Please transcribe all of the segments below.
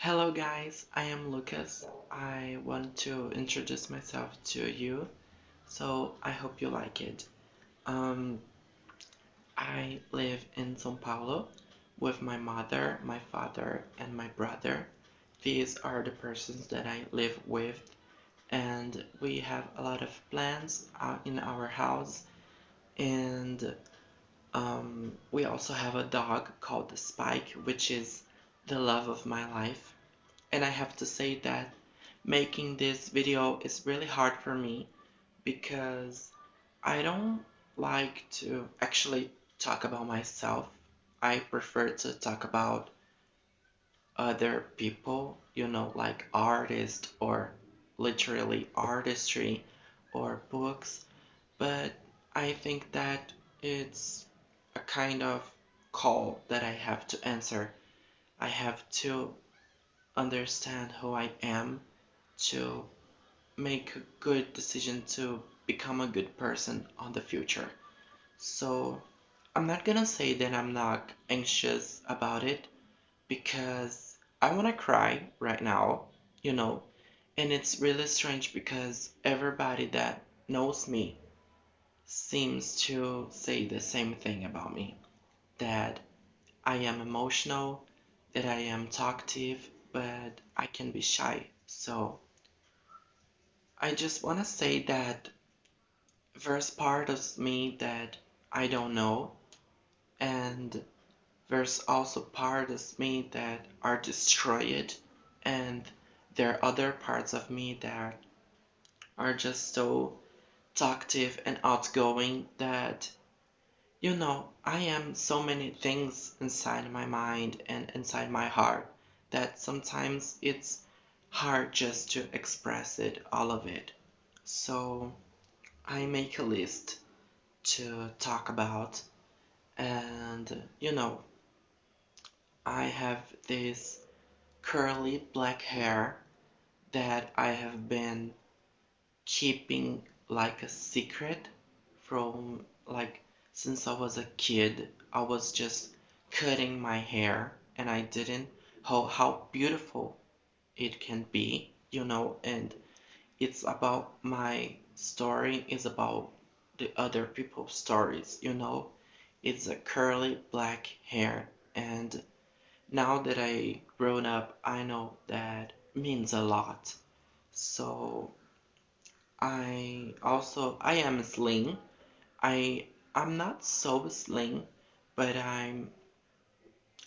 Hello guys, I am Lucas. I want to introduce myself to you, so I hope you like it. Um, I live in São Paulo with my mother, my father, and my brother. These are the persons that I live with, and we have a lot of plants in our house, and we also have a dog called Spike, which is the love of my life. And I have to say that making this video is really hard for me because I don't like to actually talk about myself. I prefer to talk about other people, like artists or literally artistry or books. But I think that it's a kind of call that I have to answer. I have to understand who I am to make a good decision to become a good person on the future. So I'm not gonna say that I'm not anxious about it because I wanna cry right now, you know, and it's really strange because everybody that knows me seems to say the same thing about me, that I am emotional, that I am talkative, but I can be shy. So I just want to say that there's part of me that I don't know, and there's also part of me that are destroyed, and there are other parts of me that are just so talkative and outgoing that, I am so many things inside my mind and inside my heart that sometimes it's hard just to express it, all of it. So I make a list to talk about. And I have this curly black hair that I have been keeping like a secret from like since I was a kid. I was just cutting my hair and I didn't how beautiful it can be, and it's about my story, is about the other people's stories. It's a curly black hair, and now that I grown up, I know that means a lot. So I am slim. I'm not so slim, but I'm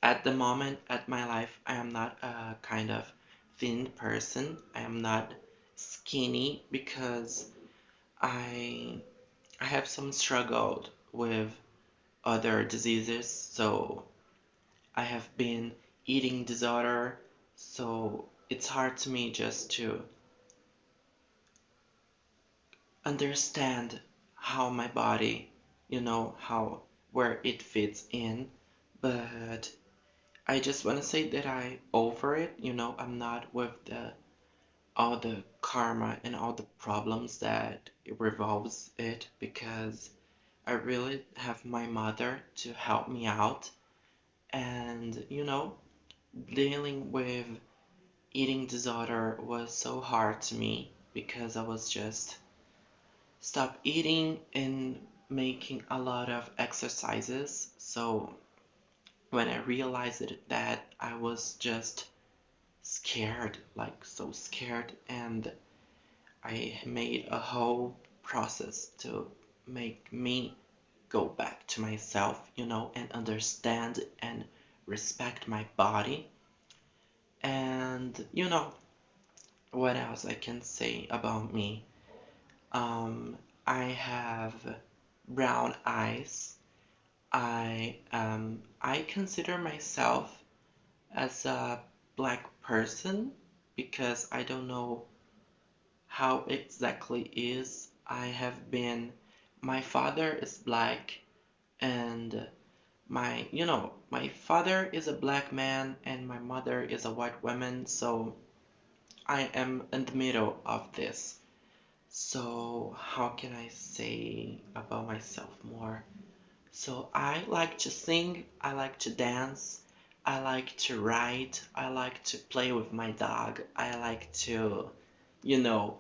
at the moment at my life I am not a kind of thin person. I am not skinny because I I have some struggled with other diseases, so I have been eating disorder, so it's hard to me just to understand how my body, how where it fits in. But I just want to say that I over it, I'm not with the all the karma and all the problems that it revolves it because I really have my mother to help me out. And, dealing with eating disorder was so hard to me because I was just stop eating and making a lot of exercises. So when I realized that I was just scared, like so scared, and I made a whole process to make me go back to myself, and understand and respect my body. And what else I can say about me? I have brown eyes. I consider myself as a black person because I don't know how exactly is. My father is black, and my father is a black man and my mother is a white woman, so I am in the middle of this. So how can I say about myself more? So I like to sing, I like to dance, I like to write. I like to play with my dog. I like to, you know,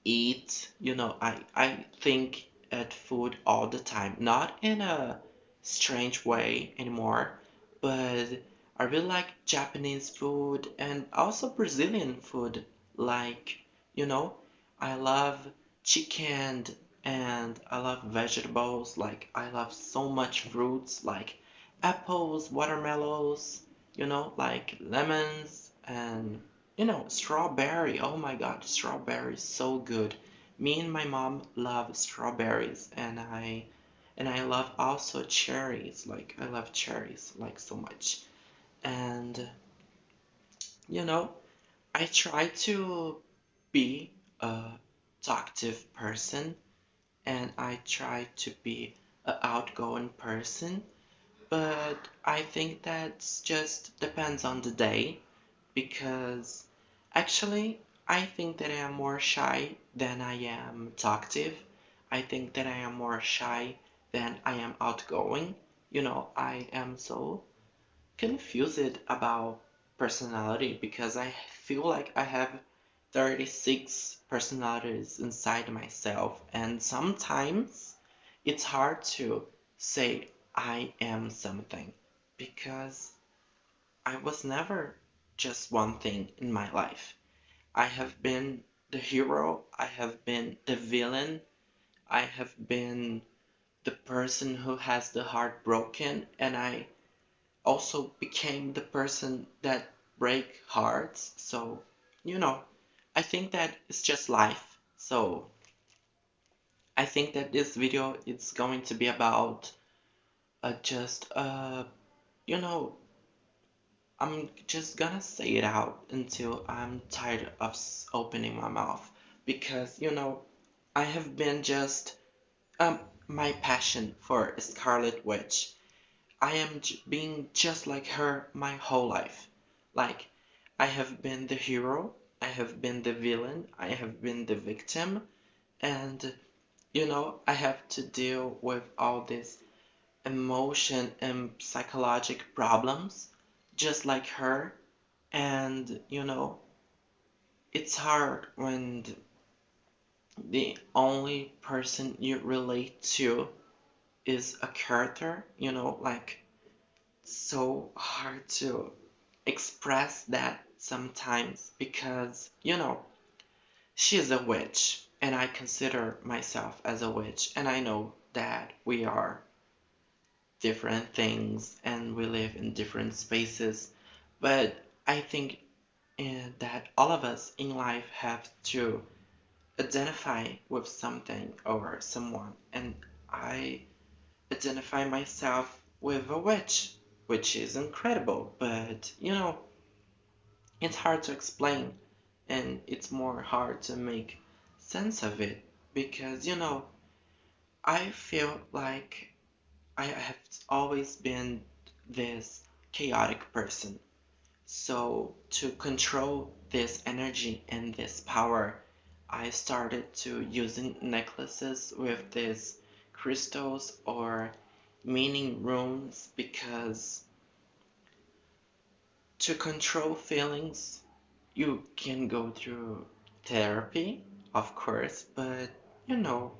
eat. I think at food all the time. Not in a strange way anymore, but I really like Japanese food and also Brazilian food. Like, you know, I love chicken and I love vegetables. Like, I love so much fruits like apples, watermelons, like lemons and strawberry. Oh my God, strawberry is so good. Me and my mom love strawberries, and I love also cherries. Like I love cherries like so much. And you know, I try to be a talkative person, and I try to be an outgoing person, but I think that's just depends on the day because actually I think that I am more shy than I am talkative. I think that I am more shy than I am outgoing. I am so confused about personality because I feel like I have 36 personalities inside myself, and sometimes it's hard to say I am something because I was never just one thing in my life. I have been the hero, I have been the villain, I have been the person who has the heart broken, and I also became the person that break hearts. So, you know, I think that it's just life. So, I think that this video is going to be about just you know, I'm just gonna say it out until I'm tired of opening my mouth because I have been just my passion for Scarlet Witch. I am being just like her my whole life. Like, I have been the hero, I have been the villain, I have been the victim, and I have to deal with all this emotion and psychological problems just like her. And it's hard when the only person you relate to is a character, like so hard to express that sometimes because, she is a witch and I consider myself as a witch, and I know that we are different things and we live in different spaces, but I think that all of us in life have to identify with something or someone, and I identify myself with a witch, which is incredible, but it's hard to explain and it's more hard to make sense of it because I feel like I have always been this chaotic person. So to control this energy and this power, I started to using necklaces with these crystals or meaning runes because to control feelings, you can go through therapy, of course, but you know,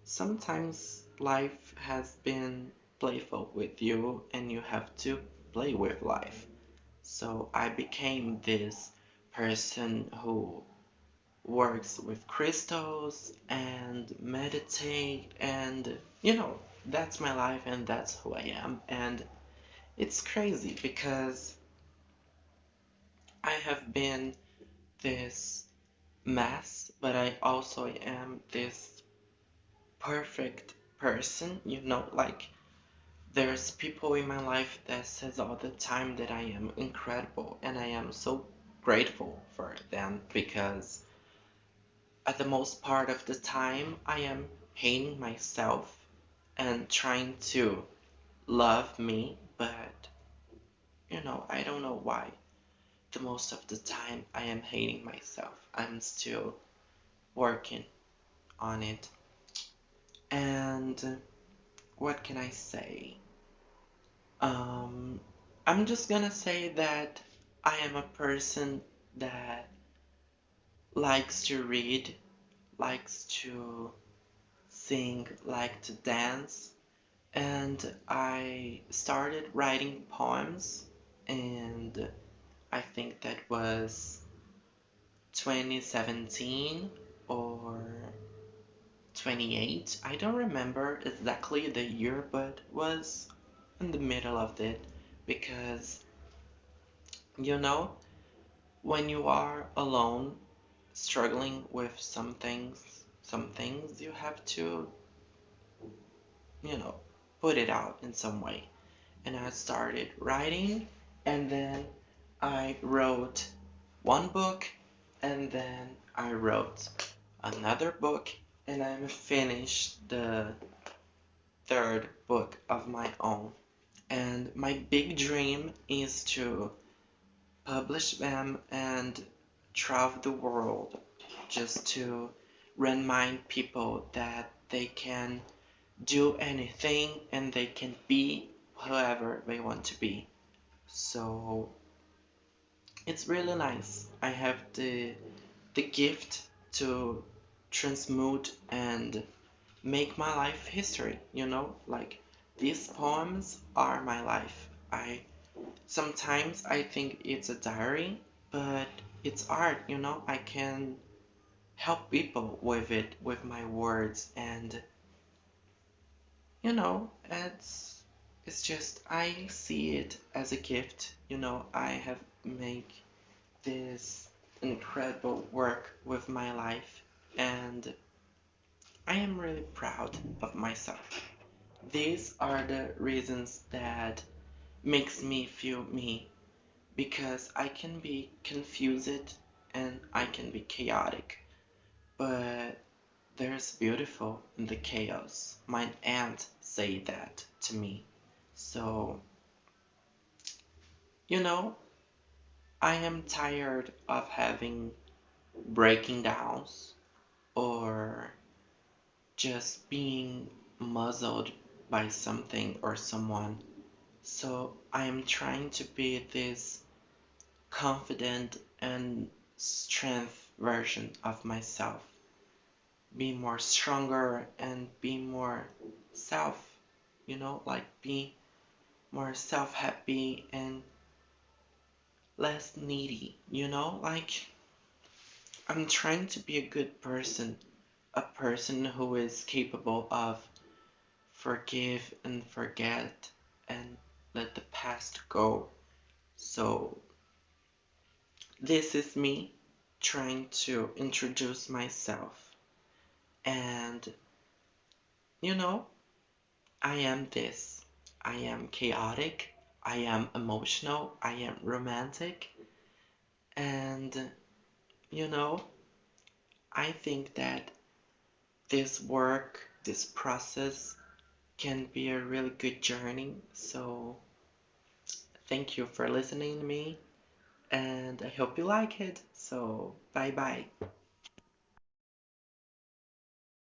sometimes life has been playful with you and you have to play with life. So I became this person who works with crystals and meditate, and that's my life and that's who I am. And it's crazy because I have been this mess, but I also am this perfect person, like there's people in my life that says all the time that I am incredible, and I am so grateful for them because at the most part of the time I am hating myself and trying to love me, but I don't know why. The most of the time I am hating myself. I'm still working on it. And what can I say? Um, I'm just gonna say that I am a person that likes to read, likes to sing, like to dance, and I started writing poems, and I think that was 2017 or 28. I don't remember exactly the year, but was in the middle of it because you know, when you are alone struggling with some things you have to, you know, put it out in some way. And I started writing, and then I wrote one book, and then I wrote another book, and I finished the third book of my own. And my big dream is to publish them and travel the world just to remind people that they can do anything and they can be whoever they want to be. So it's really nice. I have the gift to transmute and make my life history, like these poems are my life. I sometimes I think it's a diary, but it's art, I can help people with it, with my words, and it's just I see it as a gift. I have made this incredible work with my life, and I am really proud of myself. These are the reasons that makes me feel me, because I can be confused and I can be chaotic, but there's beautiful in the chaos. My aunt say that to me. So, you know, I am tired of having breaking downs or just being muzzled by something or someone. So I am trying to be this confident and strength version of myself. Be more stronger and be more self, like be more self happy and less needy, like I'm trying to be a good person, a person who is capable of forgive and forget and let the past go. So this is me trying to introduce myself. And you know, I am this. I am chaotic. I am emotional. I am romantic. And you know, I think that this work, this process can be a really good journey. So thank you for listening to me, and I hope you like it. So bye bye.